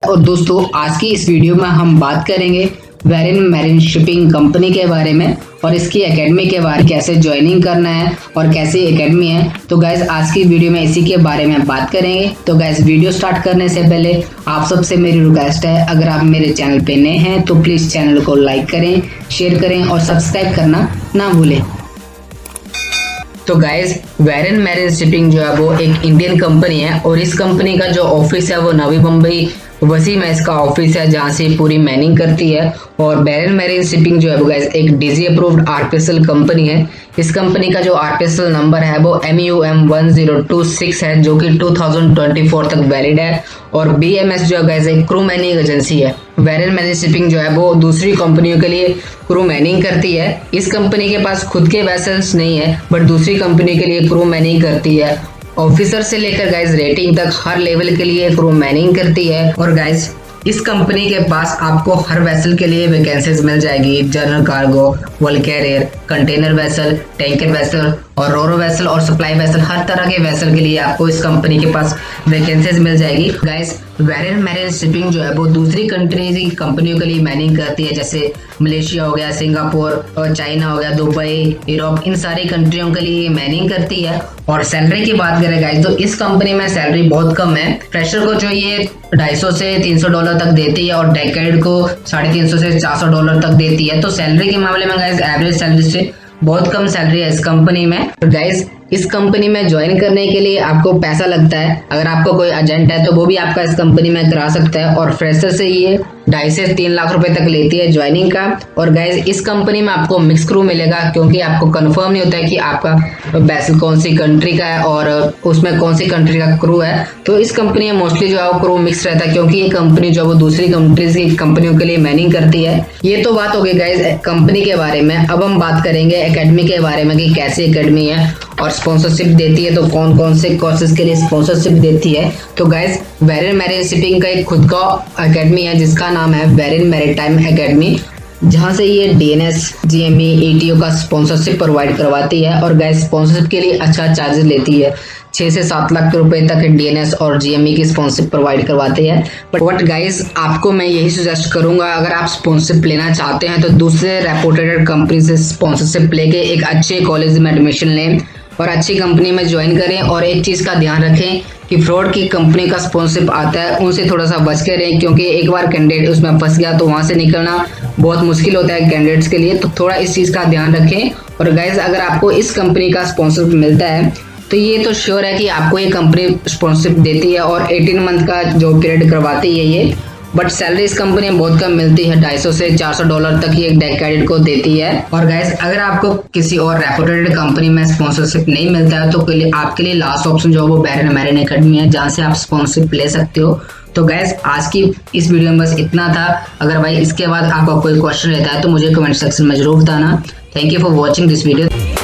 और दोस्तों आज की इस वीडियो में हम बात करेंगे वेरिन मैरिन शिपिंग कंपनी के बारे में और इसकी एकेडमी के बारे में, कैसे ज्वाइनिंग करना है और कैसी एकेडमी है। तो गाइज आज की वीडियो में इसी के बारे में बात करेंगे। तो गाइज वीडियो स्टार्ट करने से पहले आप सबसे मेरी रिक्वेस्ट है, अगर आप मेरे चैनल पे नए हैं तो प्लीज़ चैनल को लाइक करें, शेयर करें और सब्सक्राइब करना ना भूलें। तो गाइज वेरिन मैरिन शिपिंग जो है वो एक इंडियन कंपनी है और इस कंपनी का जो ऑफिस है वो नवी मुंबई वसी में इसका ऑफिस है, जहाँ से पूरी मैनिंग करती है। और वेरिन मैरिन शिपिंग जो है वो गाइस एक डीजी अप्रूव्ड आरपीएसएल कंपनी है। इस कंपनी का जो आरपीएसएल नंबर है वो MUM1026 है, जो कि 2024 तक वैलिड है। और BMS जो है गाइस एक क्रू मैनिंग एजेंसी है। वेरिन मैरिन शिपिंग जो है वो दूसरी कंपनियों के लिए क्रू मैनिंग करती है। इस कंपनी के पास खुद के वेसल्स नहीं है, बट दूसरी कंपनी के लिए क्रू मैनिंग करती है। ऑफिसर से लेकर गाइज रेटिंग तक हर लेवल के लिए क्रू मैनिंग करती है। और गाइज इस कंपनी के पास आपको हर वेसल के लिए वैकेंसीज मिल जाएगी। General cargo, world carrier, container vessel, tanker vessel और रोरो वेसल और सप्लाई वेसल, हर तरह के वेसल के लिए आपको इस कंपनी के पास वैकेंसीज मिल जाएगी। गाइज वेरिन मैरिन शिपिंग जो है वो दूसरी कंट्रीज की कंपनियों के लिए मैनिंग करती है, जैसे मलेशिया हो गया, सिंगापुर और चाइना हो गया, दुबई, यूरोप, इन सारी कंट्रियों के लिए मैनिंग करती है। और सैलरी की बात करें गाइज तो इस कंपनी में सैलरी बहुत कम है। फ्रेशर को जो ये $250 से $300 तक देती है और डेकेड को $350 से $400 तक देती है। तो सैलरी के मामले में गाइज एवरेज सैलरी से बहुत कम सैलरी है इस कंपनी में। तो गाइज इस कंपनी में ज्वाइन करने के लिए आपको पैसा लगता है। अगर आपको कोई एजेंट है तो वो भी आपका इस कंपनी में करा सकता है। और फ्रेशर से ये 2.5 से 3 लाख रुपए तक लेती है ज्वाइनिंग का। और गाइज इस कंपनी में आपको मिक्स क्रू मिलेगा, क्योंकि आपको कंफर्म नहीं होता है कि आपका वैसल कौन सी कंट्री का है और उसमें कौन सी कंट्री का क्रू है। तो इस कंपनी में मोस्टली जो है वो क्रू मिक्स रहता है, क्योंकि ये कंपनी जो वो दूसरी कंट्रीज की कंपनियों के लिए मैनिंग करती है। ये तो बात हो गई गाइज कंपनी के बारे में। अब हम बात करेंगे एकेडमी के बारे में कि कैसी एकेडमी है और स्पॉन्सरशिप देती है, तो कौन कौन से कोर्सेज के लिए स्पॉन्सरशिप देती है। तो गाइज वेरिन मैरिन शिपिंग का एक खुद का एकेडमी है जिसका नाम है वेरिन मैरीटाइम एकेडमी, जहां से ये DNS, GME, ETO का स्पॉन्सरशिप प्रोवाइड करवाती है। और गाइज स्पॉन्सरशिप के लिए अच्छा चार्जेस लेती है, 6 से 7 लाख रुपए तक DNS और GME की स्पॉन्सरशिप प्रोवाइड करवाते हैं। बट गाइज आपको मैं यही सजेस्ट करूंगा, अगर आप स्पॉन्सरशिप लेना चाहते हैं तो दूसरे रेपुटेड कंपनी से स्पॉन्सरशिप लेके एक अच्छे कॉलेज में एडमिशन लें और अच्छी कंपनी में ज्वाइन करें। और एक चीज़ का ध्यान रखें कि फ्रॉड की कंपनी का स्पॉन्सरशिप आता है, उनसे थोड़ा सा बच के रहें, क्योंकि एक बार कैंडिडेट उसमें फंस गया तो वहाँ से निकलना बहुत मुश्किल होता है कैंडिडेट्स के लिए। तो थोड़ा इस चीज़ का ध्यान रखें। और गाइज अगर आपको इस कंपनी का स्पॉन्सरशिप मिलता है तो ये तो श्योर है कि आपको ये कंपनी स्पॉन्सरशिप देती है और 18 मंथ का जो पीरियड करवाती है ये। बट सैलरी इस कंपनी में बहुत कम मिलती है, $250 से $400 तक ये एक कैंडिडेट को देती है। और गाइस अगर आपको किसी और रेपुटेड कंपनी में स्पॉन्सरशिप नहीं मिलता है तो आपके लिए लास्ट ऑप्शन जो है वो वेरिन मैरिन एकेडमी है, जहाँ से आप स्पॉन्सरशिप ले सकते हो। तो गाइस आज की इस वीडियो में बस इतना था। अगर भाई इसके बाद आपका कोई क्वेश्चन रहता है तो मुझे कमेंट सेक्शन में जरूर बताना। Thank you for watching this video.